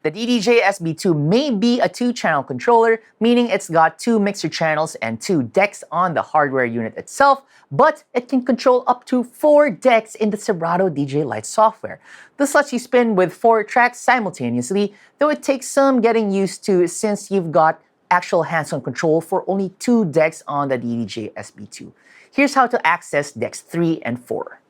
The DDJ-SB2 may be a 2-channel controller, meaning it's got 2 mixer channels and 2 decks on the hardware unit itself, but it can control up to 4 decks in the Serato DJ Lite software. This lets you spin with 4 tracks simultaneously, though it takes some getting used to since you've got actual hands-on control for only 2 decks on the DDJ-SB2. Here's how to access decks 3 and 4.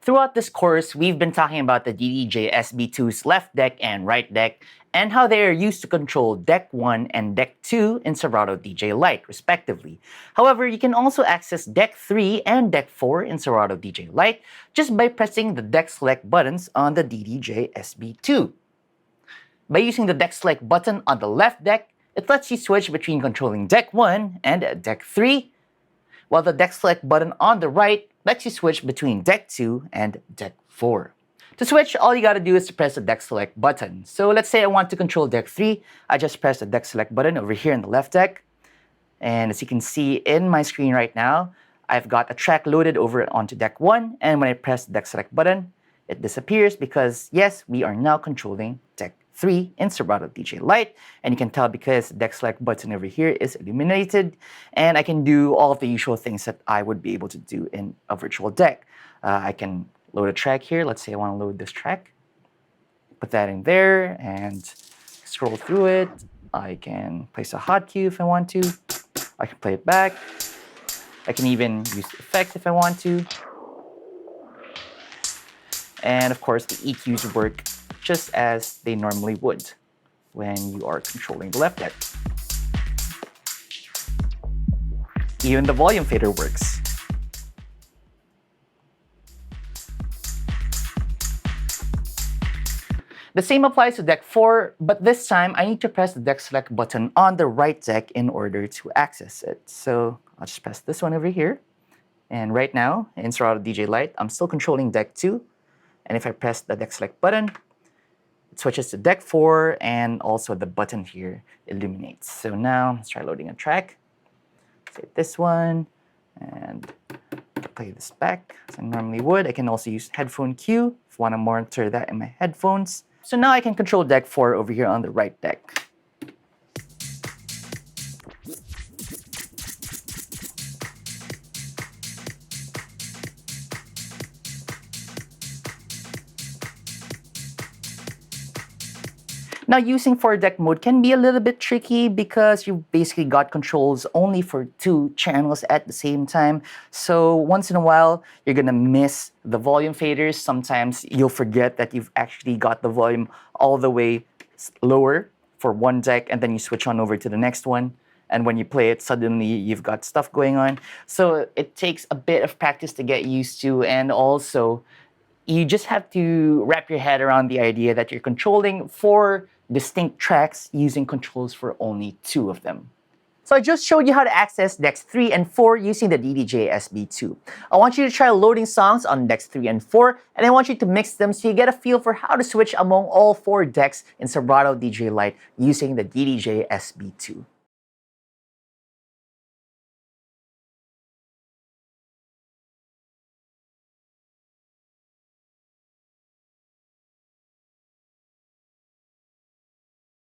Throughout this course, we've been talking about the DDJ-SB2's left deck and right deck, and how they are used to control Deck 1 and Deck 2 in Serato DJ Lite, respectively. However, you can also access Deck 3 and Deck 4 in Serato DJ Lite just by pressing the Deck Select buttons on the DDJ-SB2. By using the Deck Select button on the left deck, it lets you switch between controlling Deck 1 and Deck 3, while the Deck Select button on the right lets you switch between Deck 2 and Deck 4. To switch, all you gotta do is to press the Deck Select button. So let's say I want to control Deck 3, I just press the Deck Select button over here in the left deck. And as you can see in my screen right now, I've got a track loaded over onto Deck 1, and when I press the Deck Select button, it disappears because, yes, we are now controlling Deck 3 in Serato DJ Lite, and you can tell because the Deck Select button over here is illuminated, and I can do all of the usual things that I would be able to do in a virtual deck. I can load a track here. Let's say I want to load this track. Put that in there and scroll through it. I can place a hotkey if I want to. I can play it back. I can even use the effects if I want to. And of course, the EQs work just as they normally would when you are controlling the left deck. Even the volume fader works. The same applies to Deck 4, but this time I need to press the Deck Select button on the right deck in order to access it. So I'll just press this one over here. And right now, in Serato DJ Lite, I'm still controlling Deck 2. And if I press the Deck Select button, it switches to Deck 4, and also the button here illuminates. So now, let's try loading a track. Say this one, and play this back as I normally would. I can also use headphone cue if I want to monitor that in my headphones. So now I can control Deck 4 over here on the right deck. Now, using 4-deck mode can be a little bit tricky because you've basically got controls only for 2 channels at the same time. So once in a while, you're gonna miss the volume faders. Sometimes you'll forget that you've actually got the volume all the way lower for one deck, and then you switch on over to the next one. And when you play it, suddenly you've got stuff going on. So it takes a bit of practice to get used to, and also you just have to wrap your head around the idea that you're controlling 4 distinct tracks using controls for only 2 of them. So I just showed you how to access decks 3 and 4 using the DDJ-SB2. I want you to try loading songs on decks 3 and 4, and I want you to mix them so you get a feel for how to switch among all 4 decks in Serato DJ Lite using the DDJ-SB2.